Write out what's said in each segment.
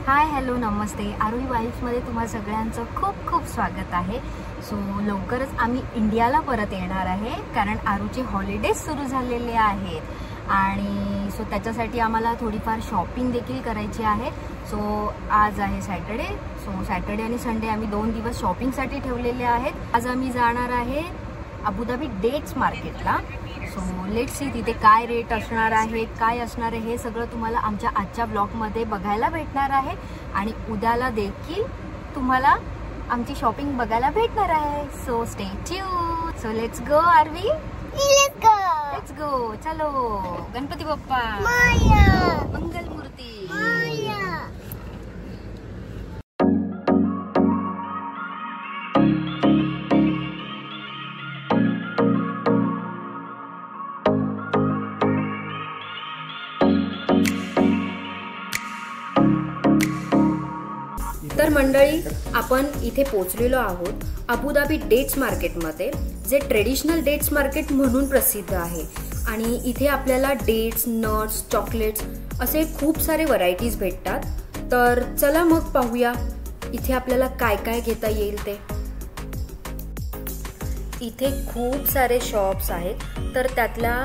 Hi hello नमस्ते, आरोही वाईफ्समध्ये तुम्हा सगळ्यांचं खूप खूप स्वागत आहे। सो लवकरच आम्ही इंडियाला परत येणार आहे, कारण आरूचे हॉलिडेज सुरू झालेले आहेत आणि सो त्याच्यासाठी आम्हाला थोडीफार शॉपिंग देखील करायची आहे। सो आज आहे सॅटर्डे, सो सॅटर्डे आणि संडे आम्ही 2 दिवस शॉपिंगसाठी ठेवलेले आहेत। आज आम्ही जाणार आहे अबुधाबी डेट्स मार्केटला। सो लेट्स सी तिथे काय रेट असणार आहे, काय असणार आहे हे सगळं तुम्हाला आमच्या आजच्या ब्लॉगमध्ये बघायला भेटणार आहे आणि उद्याला देखील तुम्हाला आमची शॉपिंग बघायला भेटणार आहे। So stay tuned. So let's go Aarvi, let's go चलो। गणपती बाप्पा मोरया, मंगल मूर्ती मोरया। तर मंडळी, आपण इथे पोहोचलेलो आहोत अबुधाबी डेट्स मार्केटमध्ये, जे ट्रेडिशनल डेट्स मार्केट म्हणून प्रसिद्ध आहे। आणि इथे आपल्याला डेट्स, नट्स, चॉकलेट्स असे खूप सारे व्हरायटीज भेटतात। तर चला मग पाहूया इथे आपल्याला काय काय घेता येईल ते। इथे खूप सारे शॉप्स आहेत, तर त्यातल्या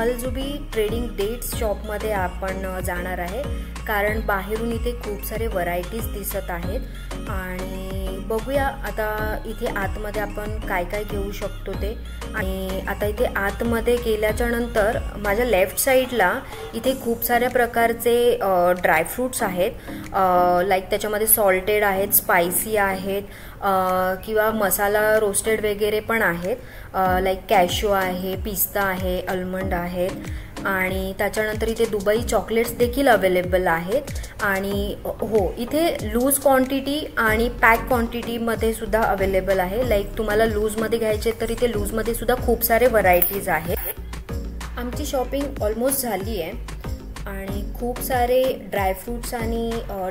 अलजुबी ट्रेडिंग डेट्स शॉपमध्ये आपण जाणार आहे, कारण बाहेरून इथे खूप सारे व्हरायटीज दिसत आहेत। आणि बघूया आता इथे आतमध्ये आपण काय काय घेऊ शकतो ते। आणि आता इथे आतमध्ये गेल्याच्या नंतर माझ्या लेफ्ट साईडला इथे खूप साऱ्या प्रकारचे ड्रायफ्रूट्स आहेत, लाईक त्याच्यामध्ये सॉल्टेड आहेत, स्पायसी आहेत, किंवा मसाला रोस्टेड वगैरे पण आहेत, लाईक कॅशू आहे, पिस्ता आहे, आल्मंड आहेत। आणि त्याच्यानंतर इथे दुबई चॉकलेट्स देखील अवेलेबल आहेत। आणि हो, इथे लूज क्वांटिटी आणि पॅक क्वांटिटीमध्ये सुद्धा अवेलेबल आहे। लाईक तुम्हाला लूजमध्ये घ्यायचे तर इथे लूजमध्ये सुद्धा खूप सारे व्हरायटीज आहेत। आमची शॉपिंग ऑलमोस्ट झाली आहे आणि खूप सारे ड्रायफ्रूट्स आणि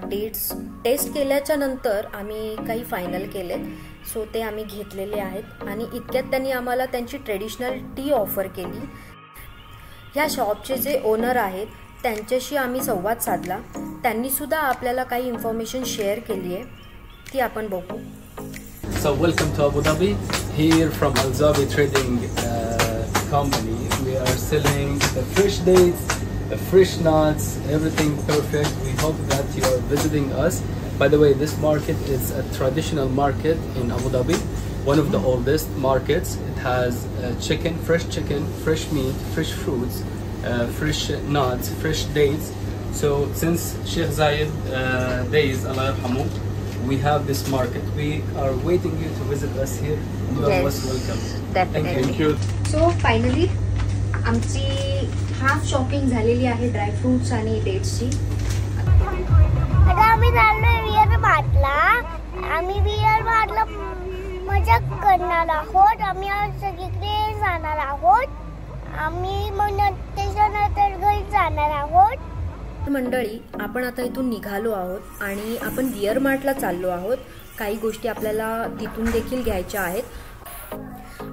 डेट्स टेस्ट केल्याच्या नंतर आम्ही काही फायनल केलेत। सो ते आम्ही घेतलेले आहेत आणि इतक्यात त्यांनी आम्हाला त्यांची ट्रेडिशनल टी ऑफर केली। ह्या शॉपचे जे ओनर आहेत त्यांच्याशी आम्ही संवाद साधला, त्यांनी सुद्धा आपल्याला काही इन्फॉर्मेशन शेअर केली आहे, ती आपण बघू। So welcome to Abu Dhabi. Here from Al-Zabi Trading Company, we are selling the fresh dates, the fresh nuts, everything perfect. We hope that you are visiting us. By the way, this market is a traditional market in Abu Dhabi, one of the oldest markets. It has chicken, fresh meat, fresh fruits, fresh nuts, fresh dates. So since Sheikh Zayed days, Allah yarhamu, we have this market. We are waiting you to visit us here. You are most welcome. Definitely. Thank you. So finally आमची half shopping झालेली आहे dry fruits आणि डेट्सची। आता आम्ही चाललोय wear मार्टला। आम्ही wear मार्टला मजा करणार आहोत। आम्ही आज सगळीकडे जाणार आहोत। आम्ही मग त्याच्यानंतर घरी जाणार आहोत। मंडळी, आपण आता इथून निघालो आहोत आणि आपण वियर मार्टला चाललो आहोत। काही गोष्टी आपल्याला तिथून देखील घ्यायच्या आहेत।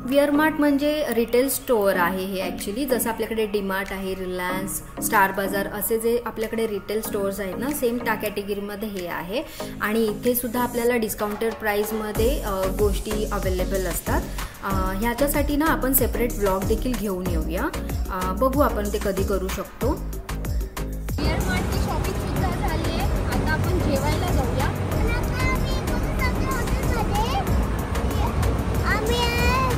वियर मार्ट म्हणजे रिटेल स्टोअर आहे हे ॲक्च्युली, जसं आपल्याकडे डीमार्ट आहे, रिलायन्स, स्टार बाजार असे जे आपल्याकडे रिटेल स्टोअर्स आहेत ना, सेम त्या कॅटेगरीमध्ये हे आहे। आणि इथे सुद्धा आपल्याला डिस्काउंटेड प्राईसमध्ये गोष्टी अवेलेबल असतात। ह्याच्यासाठी ना आपण सेपरेट ब्लॉग देखील घेऊन येऊया, बघू आपण ते कधी करू शकतो। वियर मार्टची शॉपिंग सुद्धा झाली आहे, आता आपण जेवायला जाऊया।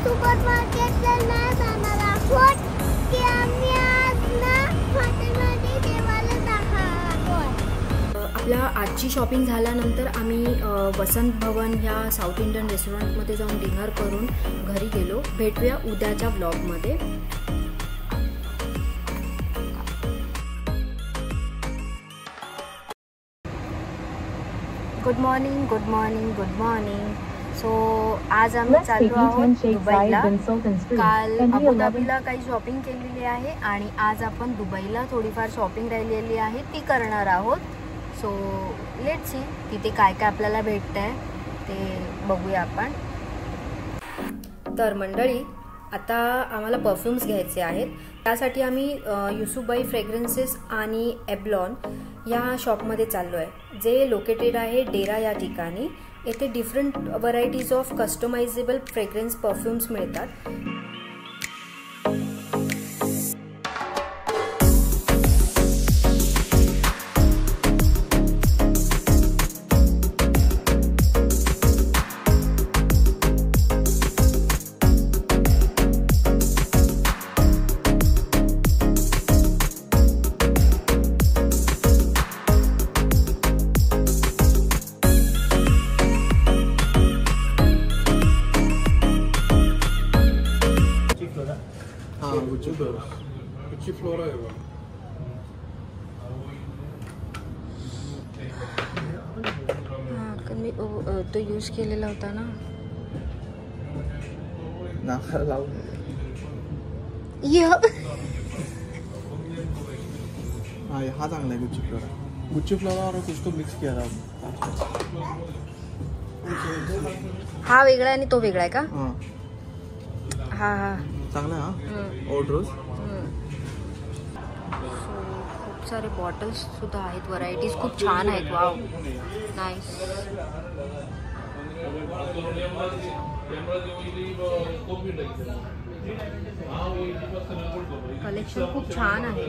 सुपर मार्केटला नाही जाणार आहोत, की आम्ही आज ना हॉटेलमध्ये जेवायला जाणार आहोत। आपल्या आजची शॉपिंग झाल्यानंतर आम्ही वसंत भवन ह्या साऊथ इंडियन रेस्टॉरंटमध्ये जाऊन डिनर करून घरी गेलो। भेटूया उद्याच्या व्लॉगमध्ये। Good morning, good morning, good morning. So आज आम्ही चाललो आहोत दुबईला। काल अबुधाबीला काही शॉपिंग केलेली आहे आणि आज आपण दुबईला थोडीफार शॉपिंग राहिलेली आहे ती करणार आहोत। सो लेट्स सी तिथे काय काय आपल्याला भेटतंय ते बघूया आपण। तर मंडळी, आता आम्हाला परफ्यूम्स घ्यायचे आहेत, त्यासाठी आम्ही युसुफबाई फ्रेग्रन्सेस आणि एब्लॉन या शॉपमध्ये चाललो आहे। जे लोकेटेड आहे डेरा या ठिकाणी. येथे different varieties of customisable fragrance perfumes मिळतात. गुच्ची फ्लोरा आहे बघा. मी तो यूज केलेला होता ना. नाकाला लावून हा चांगला आहे गुच्ची फ्लोरा. गुच्ची फ्लोरा और कुछ तो मिक्स किया था. हा वेगळा आणि तो वेगळा आहे का? हा हा चांगला आहे हा. ओल्ड रोज. खूप सारे बॉटल्स सुद्धा आहेत. व्हरायटीज खूप छान आहेत. Wow, nice. कलेक्शन खूप छान आहे.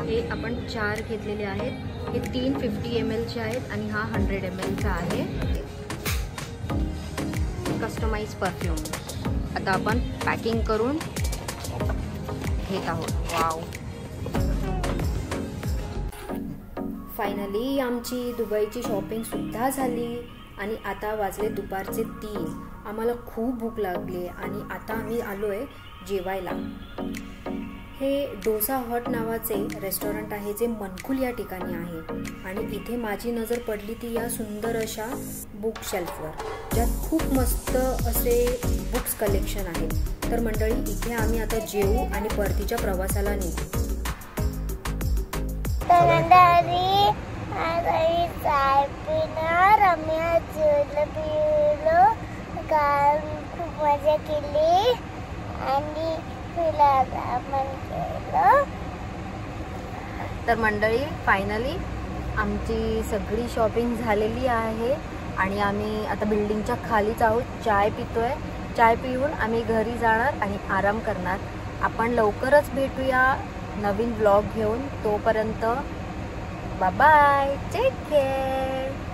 हे आपण 4 घेतलेले आहेत. हे 3 50 ml चे आहेत आणि हा 100 ml चा आहे. कस्टमाइज परफ्यूम आता आपण पॅकिंग करून घेत आहोत. वाव. फायनली आमची दुबईची शॉपिंग सुद्धा झाली आणि आता वाजले दुपारचे 3. आम्हाला खूप भूक लागली आणि आता आम्ही आलोय जेवायला. हे डोसा हॉट नावाचे रेस्टॉरंट आहे जे मनकुल या ठिकाणी आहे आणि इथे माझी नजर पडली ती या सुंदर अशा बुक शेल्फवर, ज्यात खूप मस्त असे बुक्स कलेक्शन आहेत. तर मंडळी, इथे आम्ही आता जेवू आणि परतीच्या प्रवासाला निघू. खूप मजा केली आणि तर मंडळी, फायनली आमची सगळी शॉपिंग झालेली आहे आणि आम्ही आता बिल्डिंगच्या खालीच आहोत. चाय पितोय. चाय पिऊन आम्ही घरी जाणार आणि आराम करणार. आपण लवकरच भेटूया नवीन ब्लॉग घेऊन. तोपर्यंत बाय बाय, टेक केअर.